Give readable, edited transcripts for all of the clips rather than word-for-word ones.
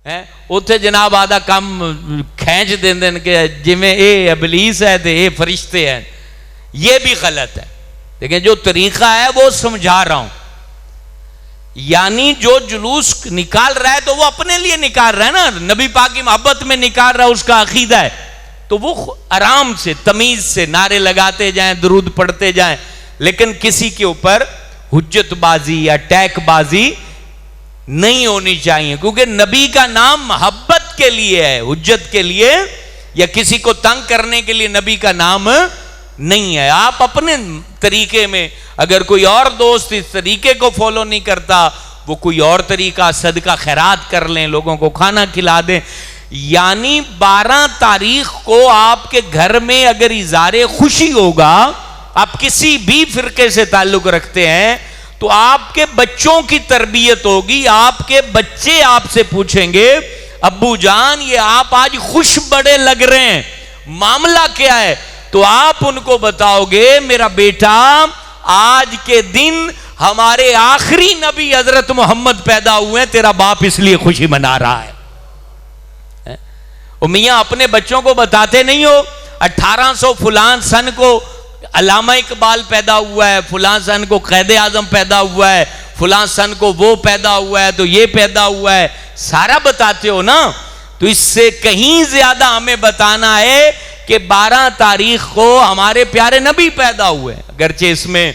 اتھے جناب آدھا کام کھینچ دیں کہ جویں اے ابلیس ہے تے اے فرشتے ہیں، یہ بھی غلط ہے. لیکن جو طریقہ ہے وہ سمجھا رہا ہوں. یعنی جو جلوس نکال رہا ہے تو وہ اپنے لیے نکال رہا ہے نا، نبی پاک کی محبت میں نکال رہا ہے، اس کا عقیدہ ہے، تو وہ آرام سے تمیز سے نعرے لگاتے جائیں، درود پڑھتے جائیں، لیکن کسی کے اوپر حجت بازی یا ٹیک بازی نہیں ہونی چاہیے. کیونکہ نبی کا نام محبت کے لیے ہے، حجت کے لیے یا کسی کو تنگ کرنے کے لیے نبی کا نام نہیں ہے. آپ اپنے طریقے میں، اگر کوئی اور دوست اس طریقے کو فالو نہیں کرتا، وہ کوئی اور طریقہ صدقہ خیرات کر لیں، لوگوں کو کھانا کھلا دیں. یعنی 12 تاریخ کو آپ کے گھر میں اگر اظہار خوشی ہوگا، آپ کسی بھی فرقے سے تعلق رکھتے ہیں، تو آپ کے بچوں کی تربیت ہوگی. آپ کے بچے آپ سے پوچھیں گے ابو جان یہ آپ آج خوش بڑے لگ رہے ہیں، معاملہ کیا ہے؟ تو آپ ان کو بتاؤ گے میرا بیٹا آج کے دن ہمارے آخری نبی حضرت محمد پیدا ہوئے ہیں، تیرا باپ اس لیے خوشی منا رہا ہے. میاں اپنے بچوں کو بتاتے نہیں ہو 1800 فلان سن کو علامہ اقبال پیدا ہوا ہے، فلان سن کو قائد اعظم پیدا ہوا ہے، فلان سن کو وہ پیدا ہوا ہے، تو یہ پیدا ہوا ہے، سارا بتاتے ہو نا. تو اس سے کہیں زیادہ ہمیں بتانا ہے کہ 12 تاریخ کو ہمارے پیارے نبی پیدا ہوئے. اگرچہ اس میں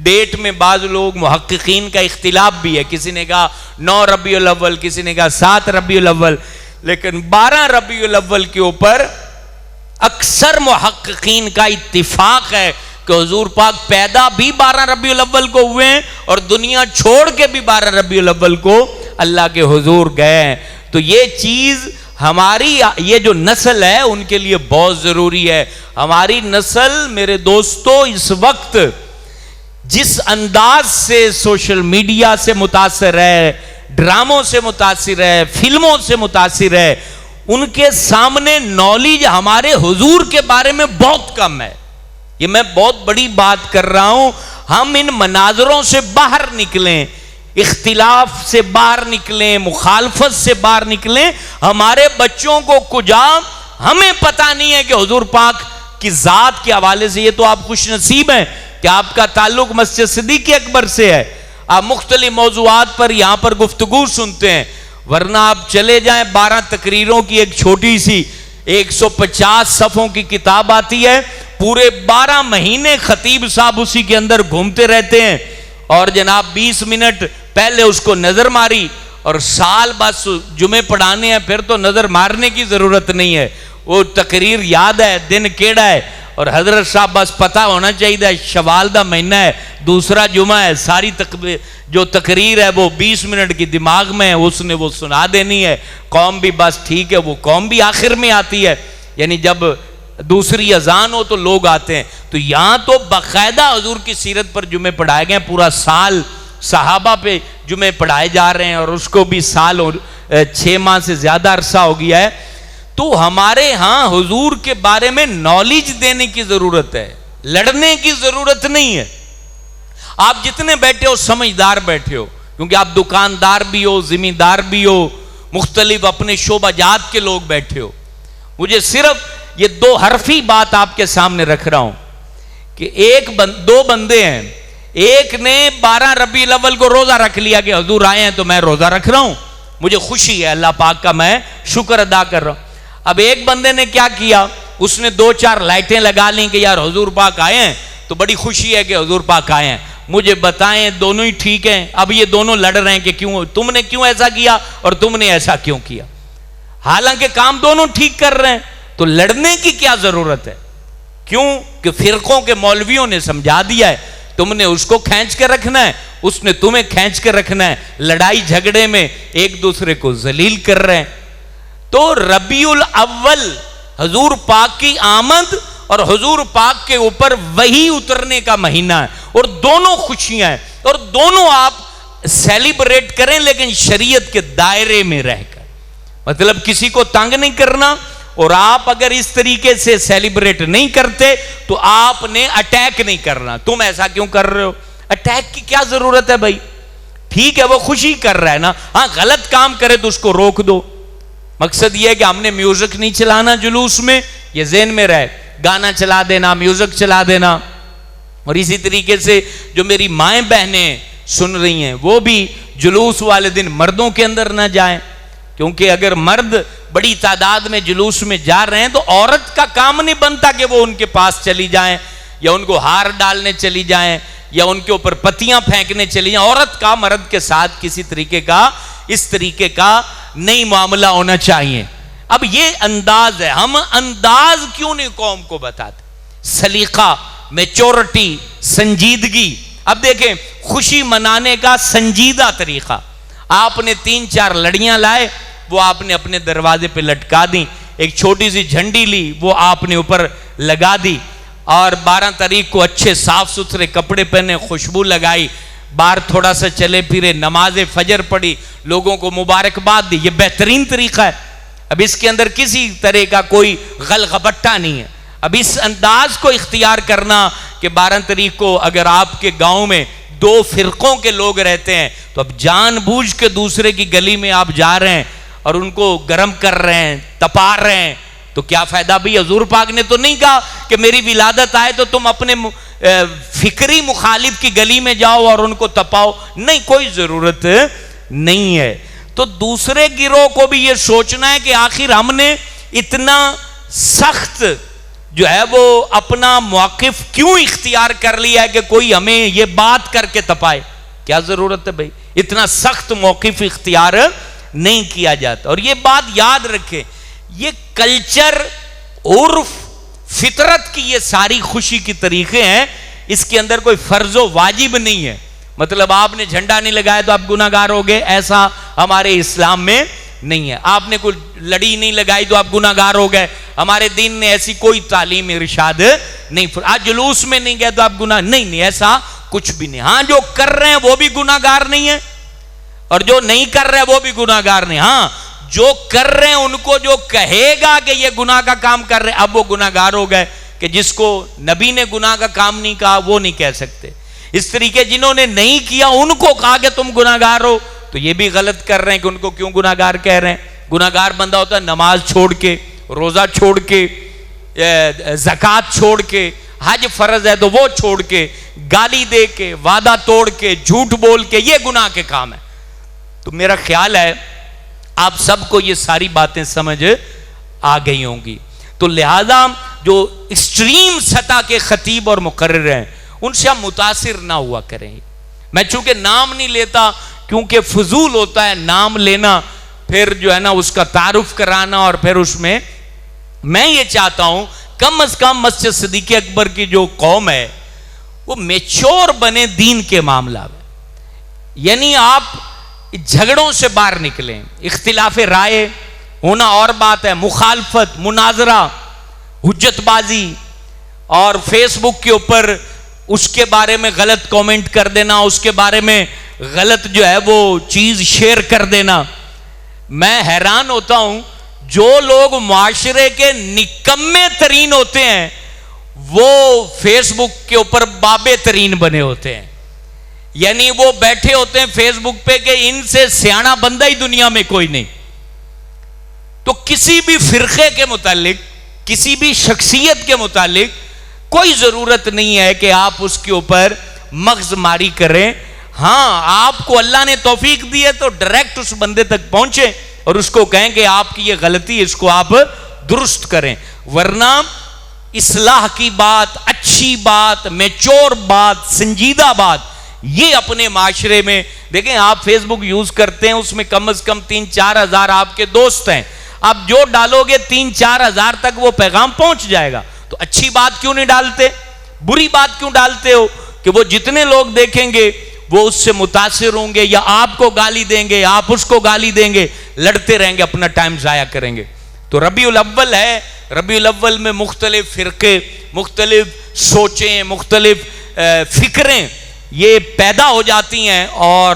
ڈیٹ میں بعض لوگ محققین کا اختلاف بھی ہے، کسی نے کہا 9 ربیع الاول، کسی نے کہا 7 ربیع الاول، لیکن 12 ربیع الاول کے اوپر اکثر محققین کا اتفاق ہے کہ حضور پاک پیدا بھی 12 ربیع الاول کو ہوئے ہیں اور دنیا چھوڑ کے بھی 12 ربیع الاول کو اللہ کے حضور گئے ہیں. تو یہ چیز ہماری یہ جو نسل ہے ان کے لیے بہت ضروری ہے. ہماری نسل میرے دوستو اس وقت جس انداز سے سوشل میڈیا سے متاثر ہے، ڈراموں سے متاثر ہے، فلموں سے متاثر ہے، ان کے سامنے نالج ہمارے حضور کے بارے میں بہت کم ہے. یہ میں بہت بڑی بات کر رہا ہوں. ہم ان مناظروں سے باہر نکلیں، اختلاف سے باہر نکلیں، مخالفت سے باہر نکلیں. ہمارے بچوں کو کجا ہمیں پتہ نہیں ہے کہ حضور پاک کی ذات کے حوالے سے. یہ تو آپ خوش نصیب ہیں کہ آپ کا تعلق مسجد صدیق اکبر سے ہے، آپ مختلف موضوعات پر یہاں پر گفتگو سنتے ہیں. ورنہ آپ چلے جائیں 12 تقریروں کی ایک چھوٹی سی 150 صفحوں کی کتاب آتی ہے، پورے 12 مہینے خطیب صاحب اسی کے اندر گھومتے رہتے ہیں، اور جناب 20 منٹ پہلے اس کو نظر ماری اور سال بس جمعے پڑھانے ہیں، پھر تو نظر مارنے کی ضرورت نہیں ہے، وہ تقریر یاد ہے، دن کیڑا ہے. اور حضرت صاحب بس پتہ ہونا چاہیے شوال دا مہینہ ہے، دوسرا جمعہ ہے، ساری جو تقریر ہے وہ 20 منٹ کی دماغ میں ہے، اس نے وہ سنا دینی ہے. قوم بھی بس ٹھیک ہے، وہ قوم بھی آخر میں آتی ہے، یعنی جب دوسری اذان ہو تو لوگ آتے ہیں. تو یہاں تو باقاعدہ حضور کی سیرت پر جمعے پڑھائے گئے ہیں، پورا سال صحابہ پہ جمعے پڑھائے جا رہے ہیں، اور اس کو بھی سال اور 6 ماہ سے زیادہ عرصہ ہو گیا ہے. تو ہمارے ہاں حضور کے بارے میں نالج دینے کی ضرورت ہے، لڑنے کی ضرورت نہیں ہے. آپ جتنے بیٹھے ہو سمجھدار بیٹھے ہو، کیونکہ آپ دکاندار بھی ہو، زمیندار بھی ہو، مختلف اپنے شعبہ جات کے لوگ بیٹھے ہو. مجھے صرف یہ 2 حرفی بات آپ کے سامنے رکھ رہا ہوں کہ 2 بندے ہیں، ایک نے 12 ربیع الاول کو روزہ رکھ لیا کہ حضور آئے ہیں تو میں روزہ رکھ رہا ہوں، مجھے خوشی ہے اللہ پاک کا، میں شکر ادا کر رہا ہوں. اب ایک بندے نے کیا کیا، اس نے 2-4 لائٹیں لگا لیں کہ یار حضور پاک آئے ہیں تو بڑی خوشی ہے کہ حضور پاک آئے ہیں. مجھے بتائیں دونوں ہی ٹھیک ہیں؟ اب یہ دونوں لڑ رہے ہیں کہ کیوں تم نے کیوں ایسا کیا اور تم نے ایسا کیوں کیا، حالانکہ کام دونوں ٹھیک کر رہے ہیں. تو لڑنے کی کیا ضرورت ہے؟ کیوں کہ فرقوں کے مولویوں نے سمجھا دیا ہے تم نے اس کو کھینچ کے رکھنا ہے، اس نے تمہیں کھینچ کے رکھنا ہے، لڑائی جھگڑے میں ایک دوسرے کو ذلیل کر رہے ہیں. تو ربیع الاول حضور پاک کی آمد اور حضور پاک کے اوپر وحی اترنے کا مہینہ ہے، اور دونوں خوشیاں ہیں، اور دونوں آپ سیلیبریٹ کریں لیکن شریعت کے دائرے میں رہ کر. مطلب کسی کو تنگ نہیں کرنا، اور آپ اگر اس طریقے سے سیلیبریٹ نہیں کرتے تو آپ نے اٹیک نہیں کرنا. تم ایسا کیوں کر رہے ہو؟ اٹیک کی کیا ضرورت ہے بھائی؟ ٹھیک ہے وہ خوشی کر رہا ہے نا، ہاں غلط کام کرے تو اس کو روک دو، مقصد یہ ہے کہ ہم نے میوزک نہیں چلانا جلوس میں، یہ ذہن میں رہے، گانا چلا دینا، میوزک چلا دینا. اور اسی طریقے سے جو میری مائیں بہنیں سن رہی ہیں وہ بھی جلوس والے دن مردوں کے اندر نہ جائیں، کیونکہ اگر مرد بڑی تعداد میں جلوس میں جا رہے ہیں تو عورت کا کام نہیں بنتا کہ وہ ان کے پاس چلی جائیں یا ان کو ہار ڈالنے چلی جائیں یا ان کے اوپر پتیاں پھینکنے چلی جائیں. عورت کا مرد کے ساتھ کسی طریقے کا اس طریقے کا نہیں معاملہ ہونا چاہیے. اب یہ انداز ہے، ہم انداز کیوں نہیں قوم کو بتاتے؟ سلیقہ، میچورٹی، سنجیدگی. اب دیکھیں خوشی منانے کا سنجیدہ طریقہ، آپ نے 3-4 لڑیاں لائے، وہ آپ نے اپنے دروازے پہ لٹکا دیں، ایک چھوٹی سی جھنڈی لی وہ آپ نے اوپر لگا دی، اور 12 تاریخ کو اچھے صاف ستھرے کپڑے پہنے، خوشبو لگائی، باہر تھوڑا سا چلے پھرے، نماز فجر پڑھی، لوگوں کو مبارکباد دی. یہ بہترین طریقہ ہے. اب اس کے اندر کسی طرح کا کوئی غلغبٹہ نہیں ہے. اب اس انداز کو اختیار کرنا کہ 12 تاریخ کو اگر آپ کے گاؤں میں 2 فرقوں کے لوگ رہتے ہیں تو اب جان بوجھ کے دوسرے کی گلی میں آپ جا رہے ہیں اور ان کو گرم کر رہے ہیں، تپا رہے ہیں، تو کیا فائدہ بھی؟ حضور پاک نے تو نہیں کہا کہ میری ولادت آئے تو تم اپنے فکری مخالف کی گلی میں جاؤ اور ان کو تپاؤ. نہیں، کوئی ضرورت نہیں ہے. تو دوسرے گروہ کو بھی یہ سوچنا ہے کہ آخر ہم نے اتنا سخت جو ہے وہ اپنا موقف کیوں اختیار کر لیا ہے کہ کوئی ہمیں یہ بات کر کے تپائے؟ کیا ضرورت ہے بھائی؟ اتنا سخت موقف اختیار نہیں کیا جاتا. اور یہ بات یاد رکھیں، یہ کلچر، عرف، فطرت کی یہ ساری خوشی کی طریقے ہیں، اس کے اندر کوئی فرض و واجب نہیں ہے. مطلب آپ نے جھنڈا نہیں لگایا تو آپ گناہگار ہو گئے، ایسا ہمارے اسلام میں نہیں ہے. آپ نے کوئی لڑی نہیں لگائی تو آپ گناہگار ہو گئے، ہمارے دین نے ایسی کوئی تعلیم ارشاد نہیں. آج جلوس میں نہیں گئے تو آپ گناہ نہیں، ایسا کچھ بھی نہیں. ہاں جو کر رہے ہیں وہ بھی گناہگار نہیں ہے اور جو نہیں کر رہے وہ بھی گناہگار نہیں. ہاں جو کر رہے ہیں ان کو جو کہے گا کہ یہ گناہ کا کام کر رہے ہیں، اب وہ گناہگار ہو گئے. کہ جس کو نبی نے گناہ کا کام نہیں کہا وہ نہیں کہہ سکتے. اس طریقے جنہوں نے نہیں کیا ان کو کہا کہ تم گناہگار ہو تو یہ بھی غلط کر رہے ہیں کہ ان کو کیوں گناہگار کہہ رہے ہیں. گناہگار بندہ ہوتا ہے نماز چھوڑ کے، روزہ چھوڑ کے، زکوٰۃ چھوڑ کے، حج فرض ہے تو وہ چھوڑ کے، گالی دے کے، وعدہ توڑ کے، جھوٹ بول کے، یہ گناہ کے کام ہے. تو میرا خیال ہے آپ سب کو یہ ساری باتیں سمجھ آ گئی ہوں گی. تو لہذا جو ایکسٹریم سطح کے خطیب اور مقرر ہیں ان سے ہم متاثر نہ ہوا کریں. میں چونکہ نام نہیں لیتا کیونکہ فضول ہوتا ہے نام لینا، پھر جو ہے نا اس کا تعارف کرانا، اور پھر اس میں یہ چاہتا ہوں کم از کم مسجد صدیق اکبر کی جو قوم ہے وہ میچور بنے دین کے معاملہ میں. یعنی آپ جھگڑوں سے باہر نکلیں. اختلاف رائے ہونا اور بات ہے، مخالفت، مناظرہ، حجت بازی اور فیس بک کے اوپر اس کے بارے میں غلط کومنٹ کر دینا، اس کے بارے میں غلط جو ہے وہ چیز شیئر کر دینا. میں حیران ہوتا ہوں جو لوگ معاشرے کے نکمے ترین ہوتے ہیں وہ فیس بک کے اوپر بابے ترین بنے ہوتے ہیں. یعنی وہ بیٹھے ہوتے ہیں فیس بک پہ کہ ان سے سیانا بندہ ہی دنیا میں کوئی نہیں. تو کسی بھی فرقے کے متعلق، کسی بھی شخصیت کے متعلق کوئی ضرورت نہیں ہے کہ آپ اس کے اوپر مغز ماری کریں. ہاں آپ کو اللہ نے توفیق دی ہے تو ڈائریکٹ اس بندے تک پہنچے اور اس کو کہیں کہ آپ کی یہ غلطی ہے، اس کو آپ درست کریں. ورنہ اصلاح کی بات، اچھی بات، میچور بات، سنجیدہ بات یہ اپنے معاشرے میں دیکھیں. آپ فیس بک یوز کرتے ہیں، اس میں کم از کم 3-4 ہزار آپ کے دوست ہیں. آپ جو ڈالو گے 3-4 ہزار تک وہ پیغام پہنچ جائے گا. تو اچھی بات کیوں نہیں ڈالتے؟ بری بات کیوں ڈالتے ہو؟ کہ وہ جتنے لوگ دیکھیں گے وہ اس سے متاثر ہوں گے، یا آپ کو گالی دیں گے، آپ اس کو گالی دیں گے، لڑتے رہیں گے، اپنا ٹائم ضائع کریں گے. تو ربیع الاول ہے، ربیع الاول میں مختلف فرقے، مختلف سوچیں، مختلف فکریں یہ پیدا ہو جاتی ہیں اور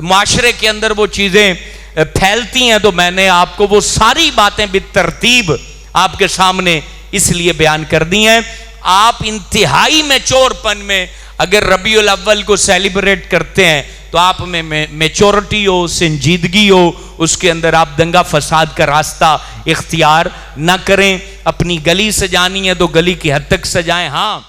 معاشرے کے اندر وہ چیزیں پھیلتی ہیں. تو میں نے آپ کو وہ ساری باتیں بالترتیب آپ کے سامنے اس لیے بیان کر دی ہیں. آپ انتہائی میچور پن میں اگر ربیع الاول کو سیلیبریٹ کرتے ہیں تو آپ میں میچورٹی ہو، سنجیدگی ہو، اس کے اندر آپ دنگا فساد کا راستہ اختیار نہ کریں۔ اپنی گلی سجانی ہے تو گلی کی حد تک سجائیں، ہاں